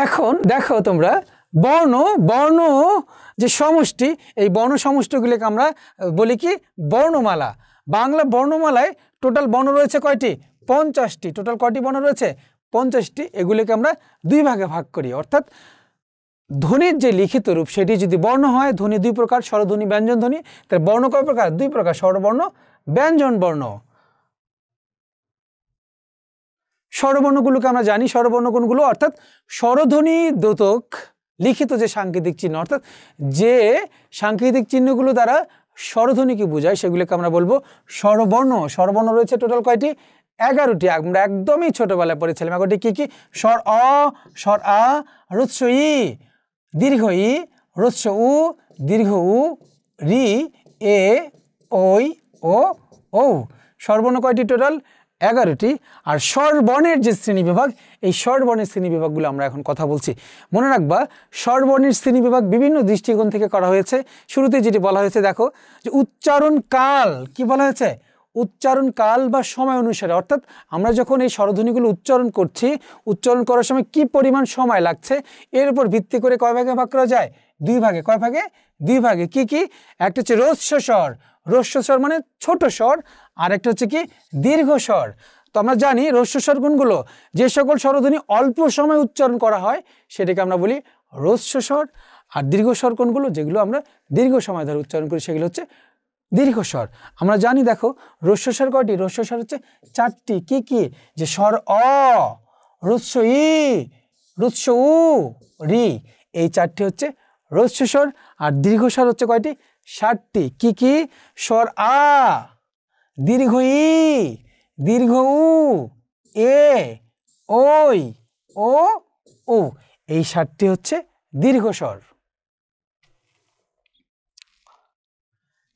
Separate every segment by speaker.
Speaker 1: এখন দেখো তোমরা বর্ণ বর্ণ যে সমষ্টি, এই বর্ণ সমষ্টিগুলিকে আমরা বলি কি বর্ণমালা। বাংলা বর্ণমালায় টোটাল বর্ণ রয়েছে কয়টি? 50টি। টোটাল কয়টি বর্ণ রয়েছে? 50টি। এগুলিকে আমরা দুই ভাগে ভাগ করি, অর্থাৎ ধ্বনির যে লিখিত রূপ সেটি যদি বর্ণ হয়, ধ্বনি দুই প্রকার, স্বরধ্বনি ব্যঞ্জন ধ্বনি। তার বর্ণ কয় প্রকার? দুই প্রকার, স্বরবর্ণ ব্যঞ্জন বর্ণ। স্বরবর্ণগুলোকে আমরা জানি, স্বরবর্ণ কোনগুলো? অর্থাৎ স্বরধ্বনি দ্যোতক লিখিত যে সাংকেতিক চিহ্ন, অর্থাৎ যে সাংকেতিক চিহ্নগুলো দ্বারা স্বরধ্বনিকে বোঝায় সেগুলোকে আমরা বলবো স্বরবর্ণ। স্বরবর্ণ রয়েছে টোটাল কয়টি? 11টি। আমরা একদমই ছোটবেলায় পড়েছিলাম। এগারোটি কি কি? স্বর অ, স্বর আ, হ্রস্ব ই, দীর্ঘ ই, হ্রস্ব উ, দীর্ঘ উ, রি, এ, ওই, ও, ও। স্বরবর্ণ কয়টি টোটাল? 11টি। আর স্বরবর্ণের যে শ্রেণীবিভাগ, এই স্বরবর্ণের শ্রেণীবিভাগগুলো আমরা এখন কথা বলছি। মনে রাখবা, স্বরবর্ণের শ্রেণীবিভাগ বিভিন্ন দৃষ্টিকোণ থেকে করা হয়েছে। শুরুতে যেটি বলা হয়েছে দেখো, যে উচ্চারণ কাল। কি বলা হয়েছে? উচ্চারণ কাল বা সময় অনুসারে, অর্থাৎ আমরা যখন এই স্বরধ্বনিগুলো উচ্চারণ করছি, উচ্চারণ করার সময় কি পরিমাণ সময় লাগছে, এর উপর ভিত্তি করে কয় ভাগে ভাগ করা যায়? দুই ভাগে। কয় ভাগে? দুই ভাগে। কি কি? একটা হচ্ছে হ্রস্ব স্বর। হ্রস্ব স্বর মানে ছোট স্বর। আর একটা হচ্ছে কি? দীর্ঘ স্বর। তো আমরা জানি হ্রস্ব স্বর কোনগুলো? যে সকল স্বরধ্বনি অল্প সময় উচ্চারণ করা হয় সেটাকে আমরা বলি হ্রস্ব স্বর। আর দীর্ঘ স্বর কোনগুলো? যেগুলো আমরা দীর্ঘ সময় ধরে উচ্চারণ করি সেগুলো হচ্ছে দীর্ঘ স্বর। আমরা জানি দেখো হ্রস্ব স্বর কয়টি? হ্রস্ব স্বর হচ্ছে 4টি। কি কি? যে স্বর অ, হ্রস্ব ই, হ্রস্ব উ, রি, এই 4টি হচ্ছে হ্রস্ব স্বর। আর দীর্ঘ স্বর হচ্ছে কয়টি? 7টি। কি কি? স্বর আ, দীর্ঘ ই, দীর্ঘ উ, এ, ওই, ও, ও। এই 7টি হচ্ছে দীর্ঘ স্বর।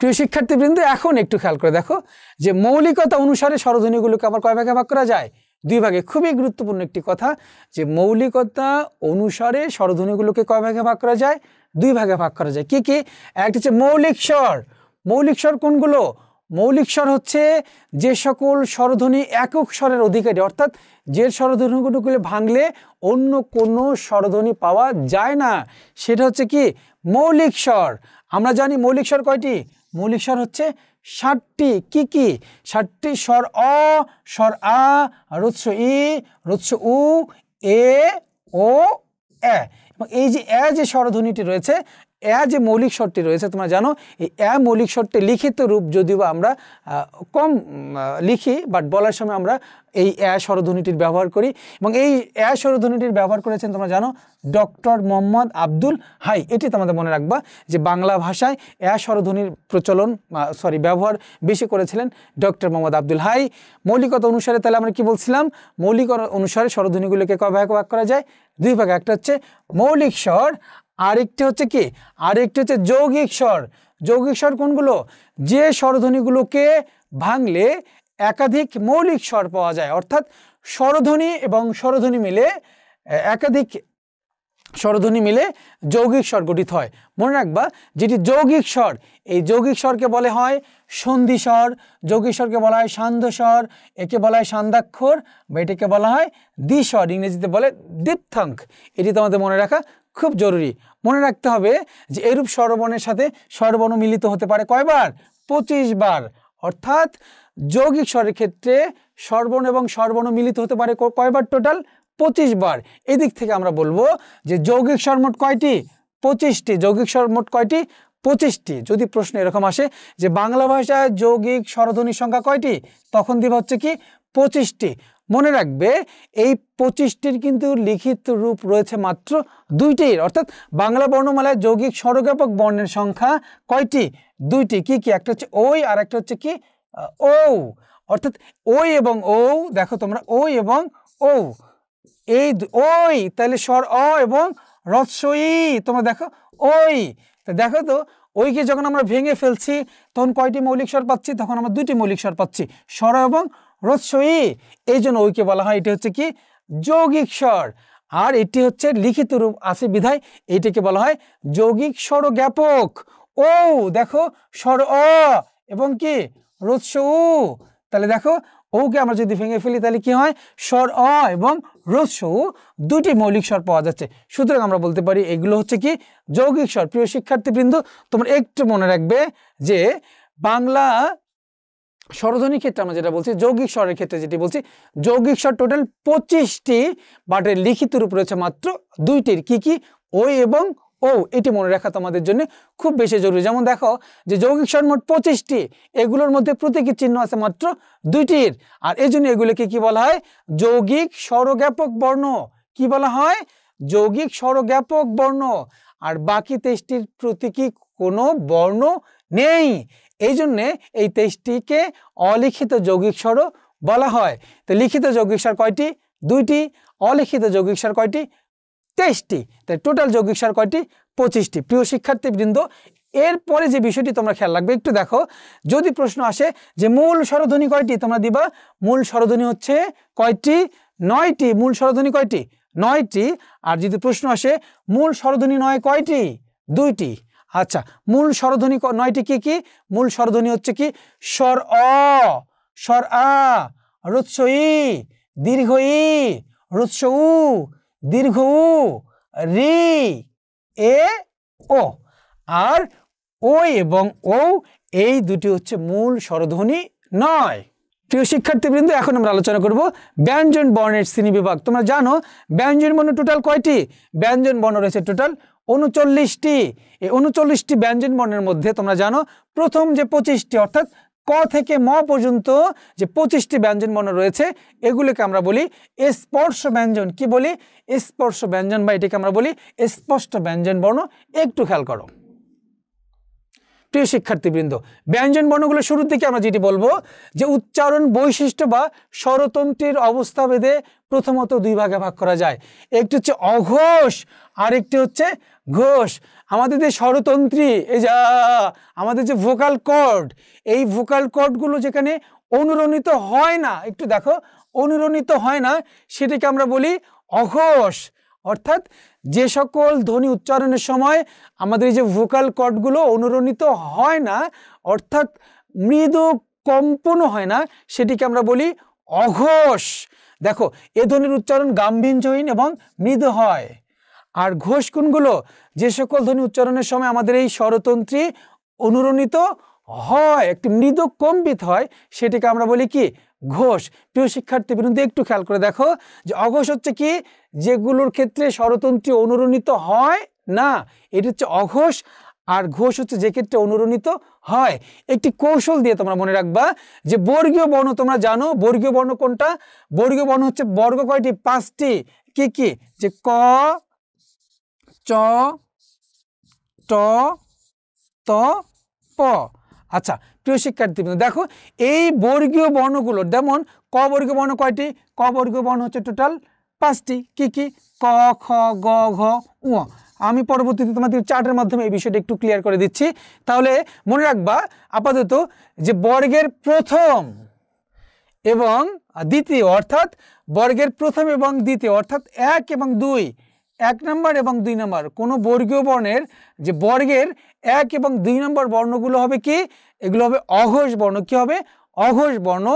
Speaker 1: প্রিয় শিক্ষার্থীবৃন্দ, এখন একটু খেয়াল করে দেখো যে মৌলিকতা অনুসারে স্বরধ্বনিগুলোকে আবার কয় ভাগে ভাগ করা যায়? দুই ভাগে। খুবই গুরুত্বপূর্ণ একটি কথা, যে মৌলিকতা অনুসারে স্বরধ্বনিগুলোকে কয় ভাগে ভাগ করা যায়? দুই ভাগে ভাগ করা যায়। কি কি? একটা হচ্ছে মৌলিক স্বর। মৌলিক স্বর কোনগুলো? মৌলিক স্বর হচ্ছে যে সকল স্বরধ্বনি একক স্বরের অধিকারী, অর্থাৎ যে স্বরধ্বনিগুলো ভাঙলে অন্য কোনো স্বরধ্বনি পাওয়া যায় না, সেটা হচ্ছে কি? মৌলিক স্বর। আমরা জানি মৌলিক স্বর কয়টি? মৌলিক স্বর হচ্ছে 7টি। কি কি? 7টি। স্বর অ, স্বর আ, হ্রস্ব ই, হ্রস্ব উ, এ, ও, এ। এবং এই যে এ যে স্বরধ্বনিটি রয়েছে, এ যে মৌলিক স্বরটি রয়েছে, তোমরা জানো এই এ মৌলিক স্বরটি লিখিত রূপ যদিও আমরা কম লিখি, বাট বলার সময় আমরা এই এ স্বরধ্বনিটির ব্যবহার করি। এবং এই এ স্বরধ্বনিটির ব্যবহার করেছেন তোমরা জানো ডক্টর মোহাম্মদ আব্দুল হাই। এটি তোমাদের মনে রাখবা যে বাংলা ভাষায় এ স্বরধ্বনির প্রচলন ব্যবহার বেশি করেছিলেন ডক্টর মোহাম্মদ আব্দুল হাই। মৌলিকতা অনুসারে তাহলে আমরা কি বলছিলাম? মৌলিকতা অনুসারে স্বরধ্বনিগুলোকে কয় ভাগে ভাগ করা যায়? দুই ভাগে। একটা হচ্ছে মৌলিক স্বর, আরেকটি হচ্ছে কি? আরেকটি হচ্ছে যৌগিক স্বর। যৌগিক স্বর কোনগুলো? যে স্বরধ্বনিগুলোকে ভাঙলে একাধিক মৌলিক স্বর পাওয়া যায়, অর্থাৎ স্বরধ্বনি এবং স্বরধ্বনি মিলে একাধিক স্বরধ্বনি মিলে যৌগিক স্বর গঠিত হয়। মনে রাখবা, যেটি যৌগিক স্বর, এই যৌগিক স্বরকে বলে হয় সন্ধি স্বর, যৌগিক স্বরকে বলা হয় সান্ধ্য স্বর, একে বলা হয় সান্ধ্যাক্ষর, বা এটাকে বলা হয় দ্বিস্বর, ইংরেজিতে বলে ডিপথঙ্ক। এটি তোমাদের মনে রাখা খুব জরুরি। মনে রাখতে হবে যে এরূপ স্বরবর্ণের সাথে স্বরবর্ণ মিলিত হতে পারে কয়বার? 25 বার। অর্থাৎ যৌগিক স্বরের ক্ষেত্রে স্বরবর্ণ এবং স্বরবর্ণ মিলিত হতে পারে কয়বার? টোটাল 25 বার। এদিক থেকে আমরা বলবো যে যৌগিক স্বর মোট কয়টি? 25টি। যৌগিক স্বর মোট কয়টি? 25টি। যদি প্রশ্ন এরকম আসে যে বাংলা ভাষায় যৌগিক স্বরধ্বনির সংখ্যা কয়টি, তখন দিব হচ্ছে কি 25টি। মনে রাখবে এই 25টির কিন্তু লিখিত রূপ রয়েছে মাত্র 2টির, অর্থাৎ বাংলা বর্ণমালায় যৌগিক স্বরজ্ঞাপক বর্ণের সংখ্যা কয়টি? 2টি। কি কি? একটা হচ্ছে ওই, আর একটা হচ্ছে কি ও। অর্থাৎ ওই এবং ও, দেখো তোমরা ওই এবং ও, এই ওই, তাহলে স্বর অ এবং হ্রস্ব ই, তোমরা দেখো ওই। তো দেখো তো ওইকে যখন আমরা ভেঙে ফেলছি তখন কয়টি মৌলিক স্বর পাচ্ছি? তখন আমরা 2টি মৌলিক স্বর পাচ্ছি, স্বর এবং হ্রস্ব ই। এই জন্য ওইকে বলা হয়, এটি হচ্ছে কি যৌগিক স্বর। আর এটি হচ্ছে লিখিত রূপ আছে বিধায় এইটাকে বলা হয় যৌগিক স্বরজ্ঞাপক। ও দেখো স্বর অ এবং কি হ্রস্ব উ, তাহলে দেখো ওকে আমরা যদি ভেঙে ফেলি তাহলে কি হয়, স্বর অ এবং হ্রস্ব উ দুটি মৌলিক স্বর পাওয়া যাচ্ছে। সুতরাং আমরা বলতে পারি এগুলো হচ্ছে কি যৌগিক স্বর। প্রিয় শিক্ষার্থীবৃন্দ, তোমরা একটু মনে রাখবে যে বাংলা স্বরধ্বনির ক্ষেত্রে আমরা যেটা বলছি, যৌগিক স্বরের ক্ষেত্রে যেটি বলছি, যৌগিক স্বর টোটাল 25টি, বাট এর লিখিত রূপ রয়েছে মাত্র 2টির। কি কি? ওই এবং ও। এটি মনে রাখা তোমাদের জন্য খুব বেশি জরুরি। যেমন দেখো যে যৌগিক স্বর মোট 25টি, এগুলোর মধ্যে প্রতীকী চিহ্ন আছে মাত্র 2টির, আর এই জন্য এগুলোকে কি বলা হয়, যৌগিক স্বরজ্ঞাপক বর্ণ। কি বলা হয়? যৌগিক স্বরজ্ঞাপক বর্ণ। আর বাকি 23টির প্রতীকী কোনো বর্ণ নেই, এই জন্যে এই 23টিকে অলিখিত যৌগিক স্বরও বলা হয়। তো লিখিত যৌগিক স্বর কয়টি? 2টি। অলিখিত যৌগিক স্বর কয়টি? 23টি। তাই টোটাল যৌগিক স্বর কয়টি? 25টি। প্রিয় শিক্ষার্থীবৃন্দ, এরপরে যে বিষয়টি তোমরা খেয়াল রাখবে, একটু দেখো, যদি প্রশ্ন আসে যে মূল স্বরধ্বনি কয়টি, তোমরা দিবা মূল স্বরধ্বনি হচ্ছে কয়টি? 9টি। মূল স্বরধ্বনি কয়টি? 9টি। আর যদি প্রশ্ন আসে মূল স্বরধ্বনি নয় কয়টি? 2টি। আচ্ছা, মূল স্বরধ্বনি 9টি কি কি? মূল স্বরধ্বনি হচ্ছে কি স্বর অ, স্বর আ, হ্রস্ব ই, দীর্ঘ ই, হ্রস্ব উ, দীর্ঘ উ, রি, এ, ও। আর ও এবং ও, এই দুটি হচ্ছে মূল স্বরধ্বনি নয়। প্রিয় শিক্ষার্থীবৃন্দ, এখন আমরা আলোচনা করব ব্যঞ্জন বর্ণের শ্রেণীবিভাগ। তোমরা জানো ব্যঞ্জন বর্ণ টোটাল কয়টি? ব্যঞ্জন বর্ণ রয়েছে টোটাল 39টি। এই 39টি ব্যঞ্জন বর্ণের মধ্যে তোমরা জানো প্রথম যে 25টি, অর্থাৎ ক থেকে ম পর্যন্ত যে 25টি ব্যঞ্জন বর্ণ রয়েছে, এগুলিকে আমরা বলি স্পর্শ ব্যঞ্জন। কি বলি? স্পর্শ ব্যঞ্জন, বা এটাকে আমরা বলি স্পষ্ট ব্যঞ্জন বর্ণ। একটু খেয়াল করো প্রিয় শিক্ষার্থীবৃন্দ, ব্যঞ্জন বর্ণগুলো শুরুর দিকে আমরা যেটি বলবো যে উচ্চারণ বৈশিষ্ট্য বা স্বরতন্ত্রের অবস্থা ভেদে প্রথমত 2 ভাগে ভাগ করা যায়। একটি হচ্ছে অঘোষ, আর একটি হচ্ছে ঘোষ। আমাদের যে স্বরতন্ত্রী, এই যা আমাদের যে ভোকাল কর্ড, এই ভোকাল কর্ডগুলো যেখানে অনুরণিত হয় না, একটু দেখো, অনুরণিত হয় না, সেটাকে আমরা বলি অঘোষ। অর্থাৎ যে সকল ধ্বনি উচ্চারণের সময় আমাদের এই যে ভোকাল কর্ডগুলো অনুরণিত হয় না, অর্থাৎ মৃদু কম্পনও হয় না, সেটিকে আমরা বলি অঘোষ। দেখো, এ ধ্বনির উচ্চারণ গাম্ভীর্যহীন এবং মৃদু হয়। আর ঘোষ কোনগুলো? যে সকল ধ্বনি উচ্চারণের সময় আমাদের এই স্বরতন্ত্রী অনুরণিত হয়, একটি মৃদু কম্পিত হয়, সেটিকে আমরা বলি কি? ঘোষ। প্রিয় শিক্ষার্থীবৃন্দ, একটু খেয়াল করে দেখো যে অঘোষ হচ্ছে কি? যেগুলোর ক্ষেত্রে স্বরতন্ত্রী অনুরণিত হয় না, এটি হচ্ছে অঘোষ। আর ঘোষ হচ্ছে যে ক্ষেত্রে অনুরণিত হয়। একটি কৌশল দিয়ে তোমরা মনে রাখবা যে বর্গীয় বর্ণ তোমরা জানো, বর্গীয় বর্ণ কোনটা? বর্গীয় বর্ণ হচ্ছে বর্গ কয়টি? 5টি। কি কি? যে ক, চ, ট, ত, প। আচ্ছা প্রিয় শিক্ষার্থীবৃন্দ, দেখো এই বর্গীয় বর্ণগুলোর, যেমন ক বর্গীয় বর্ণ কয়টি? ক বর্গীয় বর্ণ হচ্ছে টোটাল 5টি। কি কি? ক, খ, গ, ঘ, উ। আমি পরবর্তীতে তোমাদের চার্টের মাধ্যমে এই বিষয়টা একটু ক্লিয়ার করে দিচ্ছি। তাহলে মনে রাখবা আপাতত যে বর্গের প্রথম এবং দ্বিতীয়, অর্থাৎ বর্গের প্রথম এবং দ্বিতীয়, অর্থাৎ 1 এবং 2, 1 নম্বর এবং 2 নম্বর কোনো বর্গীয় বর্ণের যে বর্গের 1 এবং 2 নম্বর বর্ণগুলো হবে কি? এগুলো হবে অঘোষ বর্ণ। কি হবে? অঘোষ বর্ণ।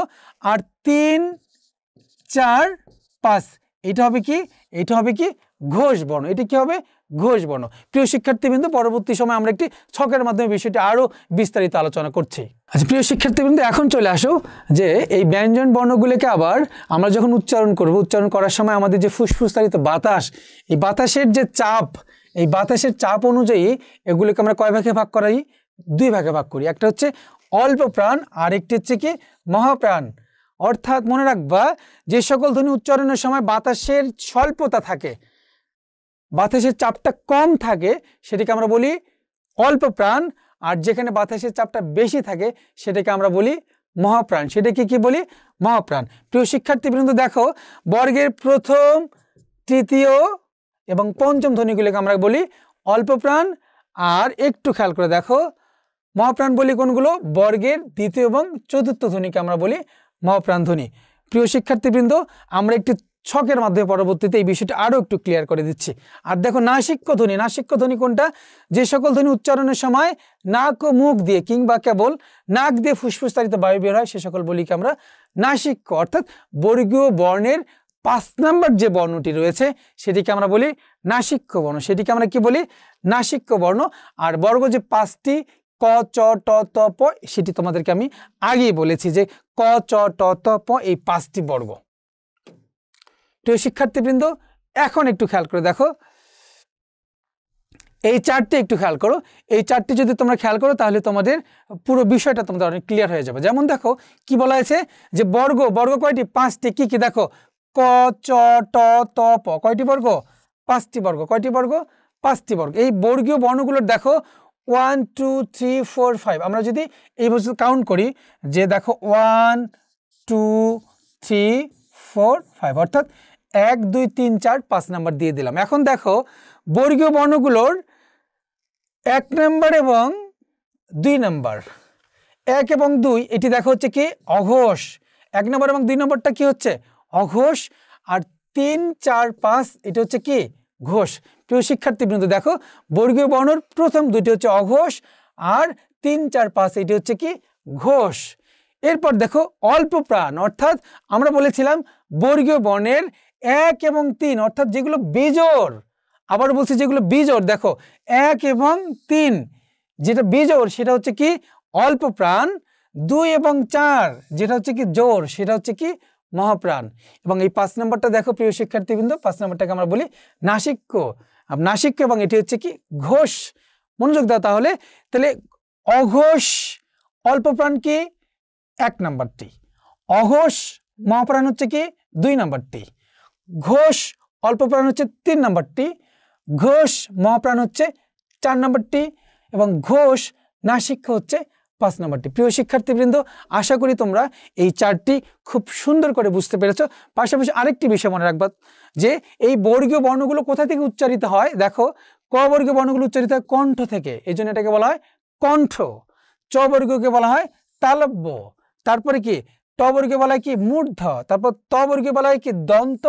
Speaker 1: আর 3, 4, 5 এটা হবে কি? এটা হবে কি? ঘোষ বর্ণ। এটা কি হবে? ঘোষ বর্ণ। প্রিয় শিক্ষার্থীবৃন্দ, পরবর্তী সময় আমরা একটি ছকের মাধ্যমে বিষয়টি আরো বিস্তারিত আলোচনা করছি। আচ্ছা প্রিয় শিক্ষার্থীবৃন্দ, এখন চলে আসো যে এই ব্যঞ্জন বর্ণগুলিকে আবার আমরা যখন উচ্চারণ করব, উচ্চারণ করার সময় আমাদের যে ফুসফুসতাড়িত বাতাস, এই বাতাসের যে চাপ, এই বাতাসের চাপ অনুযায়ী এগুলিকে আমরা কয় ভাগে ভাগ করাই? 2 ভাগে ভাগ করি। একটা হচ্ছে অল্প প্রাণ, আর একটি হচ্ছে কি? মহাপ্রাণ। অর্থাৎ মনে রাখবা যে সকল ধ্বনি উচ্চারণের সময় বাতাসের স্বল্পতা থাকে, বাতাসের চাপটা কম থাকে, সেটাকে আমরা বলি অল্প প্রাণ। আর যেখানে বাতাসের চাপটা বেশি থাকে সেটাকে আমরা বলি মহাপ্রাণ। সেটাকে কি বলি? মহাপ্রাণ। প্রিয় শিক্ষার্থীবৃন্দ, দেখো বর্গের প্রথম, তৃতীয় এবং পঞ্চম ধ্বনিগুলিকে আমরা বলি অল্প প্রাণ। আর একটু খেয়াল করে দেখো, মহাপ্রাণ বলি কোনগুলো? বর্গের দ্বিতীয় এবং চতুর্থ ধ্বনিকে আমরা বলি মহাপ্রাণ ধ্বনি। প্রিয় শিক্ষার্থীবৃন্দ, আমরা একটি ছকের মাধ্যমে পরবর্তীতে এই বিষয়টা আরো একটু ক্লিয়ার করে দিচ্ছি। আর দেখো নাসিক্য ধ্বনি। নাসিক্য ধ্বনি কোনটা? যে সকল ধ্বনি উচ্চারণের সময় নাক ও মুখ দিয়ে কিংবা কেবল নাক দিয়ে ফুসফুসতাড়িত বায়ু বের হয়, সে সকল বলিকে আমরা নাসিক্য অর্থাৎ বর্গীয় বর্ণের 5 নম্বর যে বর্ণটি রয়েছে সেটিকে আমরা বলি নাসিক্য বর্ণ, সেটিকে আমরা কি বলি নাসিক্য বর্ণ। আর বর্গ যে 5টি ক চ ট ত প সেটি তোমাদেরকে আমি আগেই বলেছি যে ক চ ট ত প এই 5টি বর্গ। প্রিয় শিক্ষার্থীবৃন্দ এখন একটু খেয়াল করে দেখো এই চারটি একটু খেয়াল করো, এই চারটি যদি তোমরা খেয়াল করো তাহলে তোমাদের পুরো বিষয়টা তোমাদের অনেক ক্লিয়ার হয়ে যাবে। যেমন দেখো কি বলা হয়েছে যে বর্গ কয়টি 5টি, কি কি দেখো ক চ ট ত প কয়টি বর্গ 5টি বর্গ, কয়টি বর্গ 5টি বর্গ। এই বর্গীয় বর্ণগুলোর দেখো 1 2 3 4 5 আমরা যদি এই বছর কাউন্ট করি যে দেখো 1 2 3 4 5 অর্থাৎ 1 2 3 4 5 নাম্বার দিয়ে দিলাম। এখন দেখো বর্গীয় বর্ণগুলোর 1 নাম্বার এবং 2 নাম্বার, 1 এবং 2 এটি দেখো হচ্ছে কি অঘোষ, 1 নম্বর এবং 2 নম্বরটা কি হচ্ছে অঘোষ, আর 3 4 5 এটা হচ্ছে কি ঘোষ। প্রিয় শিক্ষার্থীবৃন্দ দেখো বর্গীয় বর্ণের প্রথম দুটি হচ্ছে অঘোষ আর 3 4 5 এটি হচ্ছে কি ঘোষ। এরপর দেখো অল্প প্রাণ অর্থাৎ আমরা বলেছিলাম বর্গীয় বর্ণের 1 এবং 3 অর্থাৎ যেগুলো বিজোড়, আবার বলছি যেগুলো বিজোড় দেখো 1 এবং 3 যেটা বিজোড় সেটা হচ্ছে কি অল্প প্রাণ, 2 এবং 4 যেটা হচ্ছে কি জোড় সেটা হচ্ছে কি মহাপ্রাণ। এবং এই 5 নম্বরটা দেখো প্রিয় শিক্ষার্থীবৃন্দ 5 নম্বরটাকে আমরা বলি নাসিক্য, নাসিক্য এবং এটি হচ্ছে কি ঘোষ। মনোযোগ দাও তাহলে, অঘোষ অল্প প্রাণ কি 1 নম্বরটি, অঘোষ মহাপ্রাণ হচ্ছে কি 2 নম্বরটি, ঘোষ অল্প প্রাণ হচ্ছে 3 নম্বরটি, ঘোষ মহাপ্রাণ হচ্ছে 4 নম্বরটি এবং ঘোষ নাসিক্য হচ্ছে 5 নম্বরটি। প্রিয় শিক্ষার্থীবৃন্দ আশা করি তোমরা এই চারটি খুব সুন্দর করে বুঝতে পেরেছো। পাশাপাশি আরেকটি বিষয় মনে রাখবা যে এই বর্গীয় বর্ণগুলো কোথা থেকে উচ্চারিত হয়, দেখো ক বর্গীয় বর্ণগুলো উচ্চারিত হয় কণ্ঠ থেকে, এই জন্য এটাকে বলা হয় কণ্ঠ। চ বর্গকে বলা হয় তালব্য, তারপরে কি ট বর্গে বলা হয় কি মূর্ধ, তারপর ত বর্গে বলা হয় কি দন্ত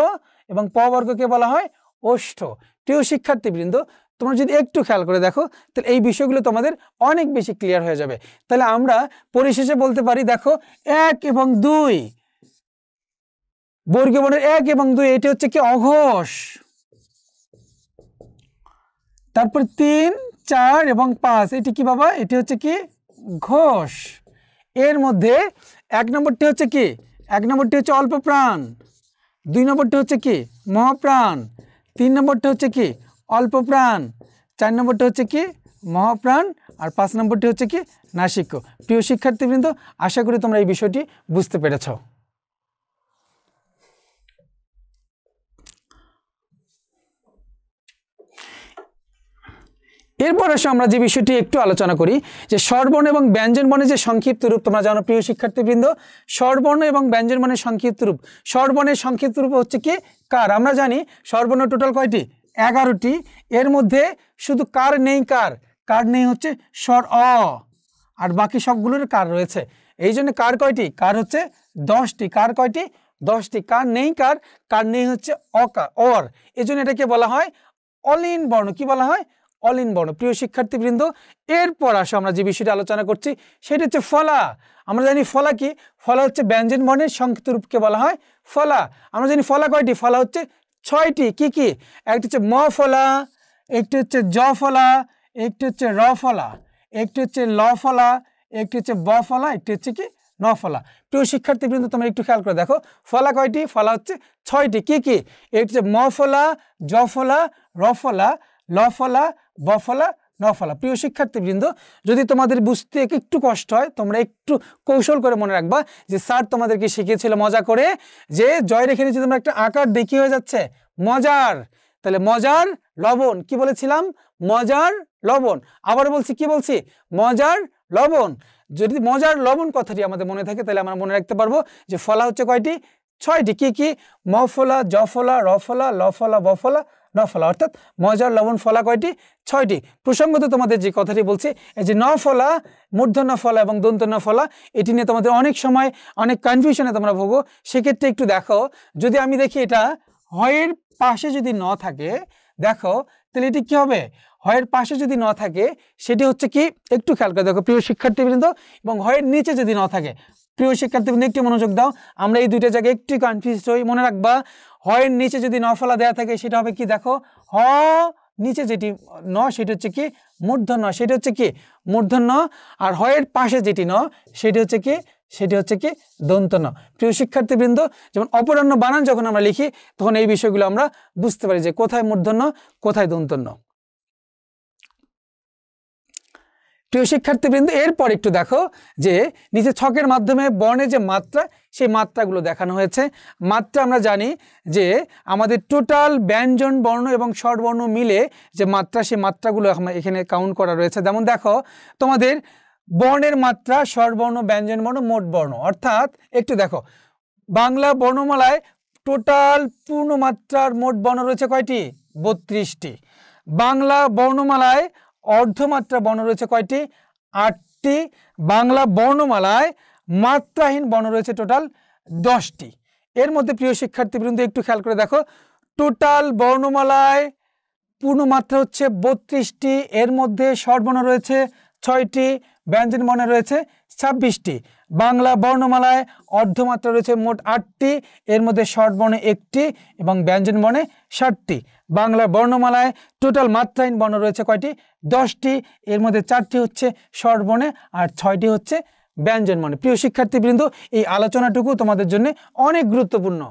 Speaker 1: এবং প বর্গকে বলা হয় ওষ্ঠ। প্রিয় শিক্ষার্থীবৃন্দ তোমরা যদি একটু খেয়াল করে দেখো তাহলে এই বিষয়গুলো তোমাদের অনেক বেশি ক্লিয়ার হয়ে যাবে। তাহলে আমরা পরিশেষে বলতে পারি দেখো 1 এবং 2 বর্গীয় বর্ণের 1 এবং 2 এটি হচ্ছে কি অঘোষ, তারপর 3 4 এবং 5 এটি কি বাবা এটি হচ্ছে কি ঘোষ। এর মধ্যে 1 নম্বরটি হচ্ছে কি 1 নম্বরটি হচ্ছে অল্প প্রাণ, 2 নম্বরটি হচ্ছে কি মহাপ্রাণ, 3 নম্বরটি হচ্ছে কি অল্প প্রাণ, 4 নম্বরটি হচ্ছে কি মহাপ্রাণ আর 5 নম্বরটি হচ্ছে কি নাসিক্য। প্রিয় শিক্ষার্থীবৃন্দ আশা করি তোমরা এই বিষয়টি বুঝতে পেরেছ। এরপর আসলে আমরা যে বিষয়টি একটু আলোচনা করি যে স্বরবর্ণ এবং ব্যঞ্জন বর্ণের যে সংক্ষিপ্ত রূপ তোমরা জানো প্রিয় শিক্ষার্থীবৃন্দ, স্বরবর্ণ এবং ব্যঞ্জন বর্ণের সংক্ষিপ্ত রূপ, স্বরবর্ণের সংক্ষিপ্ত রূপ হচ্ছে কি কার। আমরা জানি স্বরবর্ণ টোটাল কয়টি 11টি, এর মধ্যে শুধু কার নেই, কার নেই হচ্ছে স্বর অ, আর বাকি সবগুলোর কার রয়েছে। এই জন্য কার কয়টি, কার হচ্ছে 10টি, কার কয়টি 10টি, কার নেই কার নেই হচ্ছে অকার অর, এই জন্য এটাকে বলা হয় অলিন বর্ণ। কি বলা হয় অলিন বর্ণ। প্রিয় শিক্ষার্থীবৃন্দ এরপর আসো আমরা যে বিষয়টি আলোচনা করছি সেটা হচ্ছে ফলা। আমরা জানি ফলা কি, ফলা হচ্ছে ব্যঞ্জন বর্ণের সংক্ষিপ্ত রূপকে বলা হয় ফলা। আমরা জানি ফলা কয়টি, ফলা হচ্ছে 6টি। কি কি, একটি হচ্ছে ম ফলা, একটি হচ্ছে জ ফলা, একটি হচ্ছে র ফলা, একটি হচ্ছে ল ফলা, একটি হচ্ছে ব ফলা, একটি হচ্ছে কি ন ফলা। প্রিয় শিক্ষার্থীবৃন্দ তোমরা একটু খেয়াল করে দেখো ফলা কয়টি, ফলা হচ্ছে 6টি। কি কি, একটি হচ্ছে ম ফলা, জ ফলা, র ফলা, ল ফলা, ব ফলা, ন ফলা। প্রিয় শিক্ষার্থীবৃন্দ যদি তোমাদের বুঝতে একটু কষ্ট হয় তোমরা একটু কৌশল করে মনে রাখবা যে স্যার তোমাদেরকে শিখিয়েছিল মজা করে যে জয় রেখে নিচে তোমরা একটা আকার দেখি হয়ে যাচ্ছে মজার, তাহলে মজার লবণ কি বলেছিলাম মজার লবণ, আবার বলছি কি বলছি মজার লবণ। যদি মজার লবণ কথাটি আমাদের মনে থাকে তাহলে আমরা মনে রাখতে পারবো যে ফলা হচ্ছে কয়টি 6টি। কি কি, ম ফলা, জ ফলা, র ফলা, ল ফলা, ব ফলা, ন ফলা, অর্থাৎ মজার লবণ ফলা কয়টি 6টি। প্রসঙ্গত তোমাদের যে কথাটি বলছি এই যে ন ফলা, মূর্ধন্য ফলা এবং দন্তন্য ফলা, এটি নিয়ে তোমাদের অনেক সময় অনেক কনফিউশনে তোমরা ভোগো। সেক্ষেত্রে একটু দেখো যদি আমি দেখি এটা হয়ের পাশে যদি ন থাকে দেখো তাহলে এটি কি হবে, হয়ের পাশে যদি ন থাকে সেটি হচ্ছে কি একটু খেয়াল করে দেখো প্রিয় শিক্ষার্থীবৃন্দ, এবং হয়ের নিচে যদি ন থাকে প্রিয় শিক্ষার্থীবৃন্দ একটু মনোযোগ দাও, আমরা এই দুইটা জায়গায় একটু কনফিউজ হই। মনে রাখবা হয়ের নিচে যদি ন ফলা দেওয়া থাকে সেটা হবে কি, দেখো হ নিচে যেটি ন সেটা হচ্ছে কি মূর্ধন্য, সেটা হচ্ছে কি মূর্ধন্য, আর হয়ের পাশে যেটি ন সেটি হচ্ছে কি, সেটি হচ্ছে কি দন্ত ন। প্রিয় শিক্ষার্থীবৃন্দ, যেমন অপরাহ্ন বানান যখন আমরা লিখি তখন এই বিষয়গুলো আমরা বুঝতে পারি যে কোথায় মূর্ধন্য কোথায় দন্তন্য। প্রিয় শিক্ষার্থীবৃন্দ, এরপর একটু দেখো যে নিচে ছকের মাধ্যমে বর্ণের যে মাত্রা সেই মাত্রাগুলো দেখানো হয়েছে। মাত্রা আমরা জানি যে আমাদের টোটাল ব্যঞ্জন বর্ণ এবং স্বরবর্ণ মিলে যে মাত্রা, সেই মাত্রাগুলো এখানে কাউন্ট করা রয়েছে। যেমন দেখো তোমাদের বর্ণের মাত্রা স্বরবর্ণ ব্যঞ্জন বর্ণ মোট বর্ণ, অর্থাৎ একটু দেখো বাংলা বর্ণমালায় টোটাল পূর্ণমাত্রার মোট বর্ণ রয়েছে কয়টি, 32টি। বাংলা বর্ণমালায় অর্ধমাত্রা বর্ণ রয়েছে কয়টি, 8টি। বাংলা বর্ণমালায় মাত্রাহীন বর্ণ রয়েছে টোটাল 10টি। এর মধ্যে প্রিয় শিক্ষার্থীবৃন্দ একটু খেয়াল করে দেখো, টোটাল বর্ণমালায় পূর্ণমাত্রা হচ্ছে 32টি, এর মধ্যে স্বরবর্ণ রয়েছে 6টি, ব্যঞ্জন বর্ণ রয়েছে 26টি। বাংলা বর্ণমালায় অর্ধমাত্রা রয়েছে মোট 8টি, এর মধ্যে স্বরবর্ণ 1টি এবং ব্যঞ্জন বর্ণে 7টি। বাংলা বর্ণমালায় টোটাল মাত্রাহীন বর্ণ রয়েছে কয়টি, 10টি, এর মধ্যে 4টি হচ্ছে স্বরবর্ণে আর 6টি হচ্ছে ব্যঞ্জন বর্ণে। প্রিয় শিক্ষার্থীবৃন্দ, এই আলোচনাটুকু তোমাদের জন্য অনেক গুরুত্বপূর্ণ।